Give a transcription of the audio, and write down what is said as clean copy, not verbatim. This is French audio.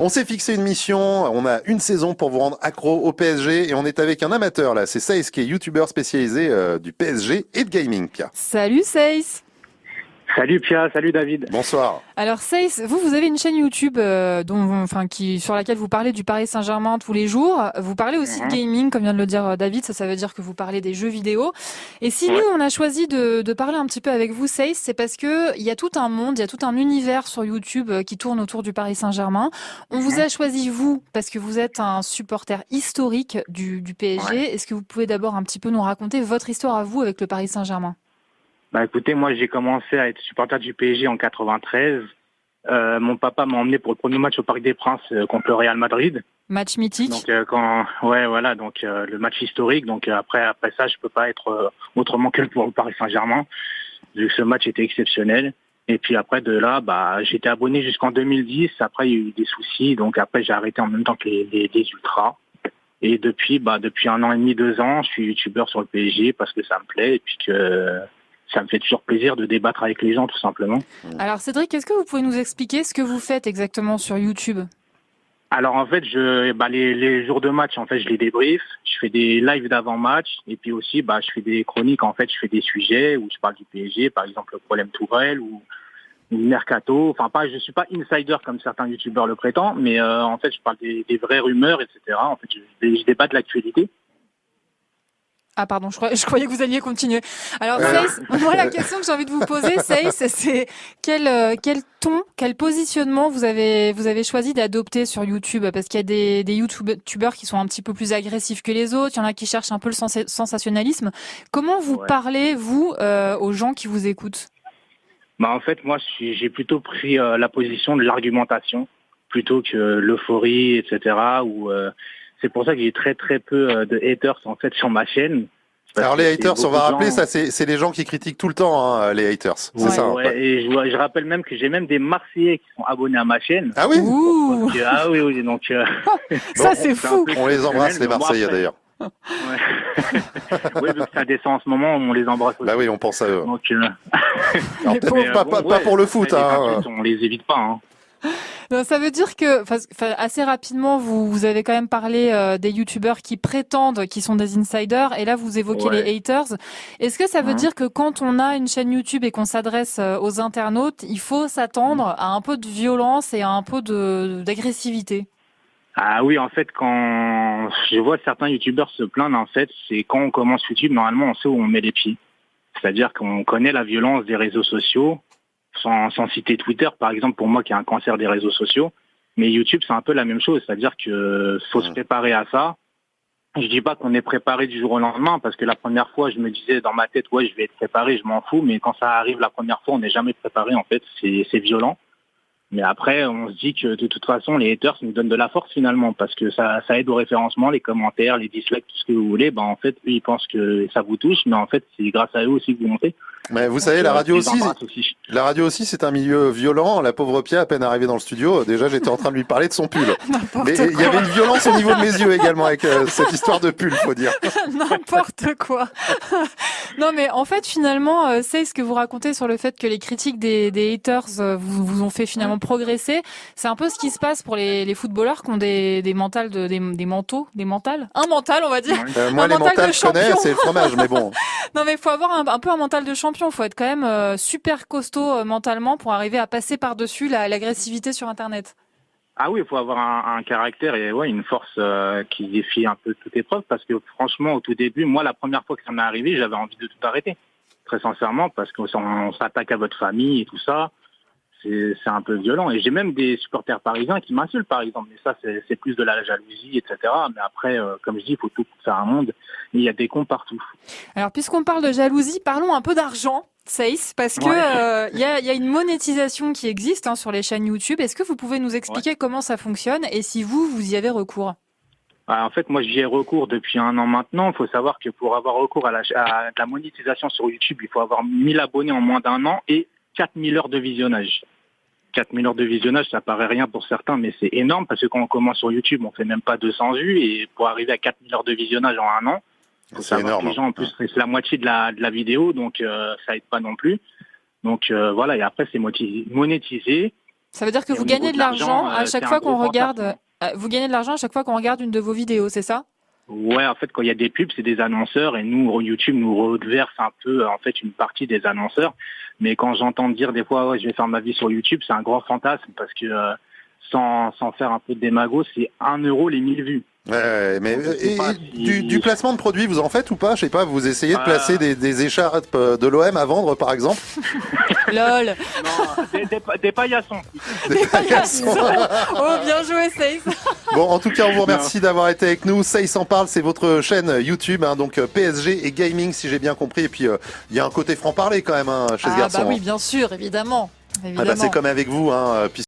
On s'est fixé une mission, on a une saison pour vous rendre accro au PSG et on est avec un amateur là, c'est Saïs qui est youtubeur spécialisé du PSG et de gaming, Pia. Salut Saïs. Salut Pia, salut David. Bonsoir. Alors Saïs, vous avez une chaîne YouTube sur laquelle vous parlez du Paris Saint-Germain tous les jours. Vous parlez aussi de gaming, comme vient de le dire David, ça veut dire que vous parlez des jeux vidéo. Et si nous, on a choisi de parler un petit peu avec vous, Saïs, c'est parce que il y a tout un monde, il y a tout un univers sur YouTube qui tourne autour du Paris Saint-Germain. On vous a choisi, vous, parce que vous êtes un supporter historique du PSG. Ouais. Est-ce que vous pouvez d'abord un petit peu nous raconter votre histoire à vous avec le Paris Saint-Germain ? Bah écoutez, moi j'ai commencé à être supporter du PSG en 93. Mon papa m'a emmené pour le premier match au Parc des Princes contre le Real Madrid. Match mythique. Donc le match historique. Donc après ça, je peux pas être autrement que pour le Paris Saint-Germain. Vu que ce match était exceptionnel. Et puis après de là, j'étais abonné jusqu'en 2010. Après il y a eu des soucis, donc après j'ai arrêté en même temps que les ultras. Et depuis 1 an et demi, 2 ans, je suis youtubeur sur le PSG parce que ça me plaît et puis que ça me fait toujours plaisir de débattre avec les gens, tout simplement. Alors Cédric, est-ce que vous pouvez nous expliquer ce que vous faites exactement sur YouTube ? Alors en fait, les jours de match, en fait, je les débriefe. Je fais des lives d'avant-match et puis aussi, je fais des chroniques. En fait, je fais des sujets où je parle du PSG, par exemple le problème Tourelle ou Mercato. Enfin, je suis pas insider comme certains youtubeurs le prétendent, mais en fait, je parle des vraies rumeurs, etc. En fait, je débat de l'actualité. Ah pardon, je croyais que vous alliez continuer. Alors Saïs, moi la question que j'ai envie de vous poser, Saïs, c'est quel ton, quel positionnement vous avez choisi d'adopter sur YouTube ? Parce qu'il y a des youtubeurs qui sont un petit peu plus agressifs que les autres, il y en a qui cherchent un peu le sensationnalisme. Comment vous parlez, vous, aux gens qui vous écoutent ? En fait, moi, j'ai plutôt pris la position de l'argumentation plutôt que l'euphorie, etc. C'est pour ça que j'ai très très peu de haters en fait sur ma chaîne. Alors les haters, on va rappeler, ça c'est les gens qui critiquent tout le temps, hein, les haters. C'est ça. Ouais. Et je rappelle même que j'ai même des Marseillais qui sont abonnés à ma chaîne. Ah oui. Donc, oui. Donc ça c'est fou. On les embrasse les Marseillais d'ailleurs. Ouais. Oui, vu que ça descend en ce moment, on les embrasse aussi. Bah oui, on pense à eux. Donc, alors, pas pour le foot, hein. On les évite pas, hein. Non, ça veut dire que assez rapidement, vous avez quand même parlé des youtubeurs qui prétendent qu'ils sont des insiders, et là vous évoquez les haters. Est-ce que ça veut dire que quand on a une chaîne YouTube et qu'on s'adresse aux internautes, il faut s'attendre à un peu de violence et à un peu d'agressivité ? Ah oui, en fait, quand je vois certains youtubeurs se plaindre, en fait, c'est quand on commence YouTube, normalement on sait où on met les pieds. C'est-à-dire qu'on connaît la violence des réseaux sociaux. Sans citer Twitter, par exemple, pour moi qui a un cancer des réseaux sociaux. Mais YouTube, c'est un peu la même chose. C'est-à-dire que faut se préparer à ça. Je dis pas qu'on est préparé du jour au lendemain, parce que la première fois, je me disais dans ma tête, je vais être préparé, je m'en fous. Mais quand ça arrive la première fois, on n'est jamais préparé, en fait. C'est violent. Mais après, on se dit que de toute façon, les haters nous donnent de la force finalement, parce que ça aide au référencement, les commentaires, les dislikes, tout ce que vous voulez. En fait, eux, ils pensent que ça vous touche, mais en fait, c'est grâce à eux aussi que vous montez. Mais vous savez, la radio aussi, c'est un milieu violent. La pauvre Pia, à peine arrivée dans le studio, déjà, j'étais en train de lui parler de son pull. Mais il y avait une violence au niveau de mes yeux également avec cette histoire de pull, faut dire. N'importe quoi. Non, mais en fait, finalement, c'est ce que vous racontez sur le fait que les critiques des haters vous ont fait finalement progresser. C'est un peu ce qui se passe pour les footballeurs qui ont des mentales des mentales. Un mental, on va dire. Moi, les mentales, je connais, c'est le fromage, mais bon. Non, mais il faut avoir un peu un mental de champion. Il faut être quand même super costaud mentalement pour arriver à passer par-dessus l'agressivité sur Internet. Ah oui, il faut avoir un caractère et une force qui défie un peu toute épreuve, parce que franchement, au tout début, moi, la première fois que ça m'est arrivé, j'avais envie de tout arrêter. Très sincèrement, parce qu'on s'attaque à votre famille et tout ça. C'est un peu violent. Et j'ai même des supporters parisiens qui m'insultent, par exemple. Mais ça, c'est plus de la jalousie, etc. Mais après, comme je dis, il faut tout faire un monde. Et il y a des cons partout. Alors, puisqu'on parle de jalousie, parlons un peu d'argent, Saïs, parce que y a une monétisation qui existe sur les chaînes YouTube. Est-ce que vous pouvez nous expliquer comment ça fonctionne et si vous y avez recours ? En fait, moi, j'y ai recours depuis 1 an maintenant. Il faut savoir que pour avoir recours à la monétisation sur YouTube, il faut avoir 1000 abonnés en moins d'1 an et 4000 heures de visionnage. 4000 heures de visionnage, ça paraît rien pour certains, mais c'est énorme, parce que quand on commence sur YouTube, on fait même pas 200 vues, et pour arriver à 4000 heures de visionnage en 1 an, c'est énorme. Les gens, en plus, c'est la moitié de la vidéo, donc ça aide pas non plus. Donc voilà, et après, c'est monétisé. Ça veut dire que Et vous au niveau gagnez de l'argent à c'est chaque un fois qu'on gros regarde. fantasme. Vous gagnez de l'argent à chaque fois qu'on regarde une de vos vidéos, c'est ça? Ouais, en fait, quand il y a des pubs, c'est des annonceurs et nous, YouTube nous reverse un peu, en fait, une partie des annonceurs. Mais quand j'entends dire des fois, ouais, je vais faire ma vie sur YouTube, c'est un grand fantasme parce que sans faire un peu de démago, c'est 1 euro les 1000 vues. Ouais, mais Donc, je sais pas si- du placement de produits, vous en faites ou pas? Je sais pas, vous essayez de placer des écharpes de l'OM à vendre, par exemple? LOL. Non, des paillassons. Des paillassons. Oh, bien joué, Saïs. Bon, en tout cas, on vous remercie d'avoir été avec nous. Ça, il s'en parle, c'est votre chaîne YouTube, hein, donc PSG et gaming, si j'ai bien compris. Et puis, il y a un côté franc-parler quand même, hein, chez ce garçon. Bah oui, bien sûr, évidemment. Ah bah, c'est comme avec vous, hein,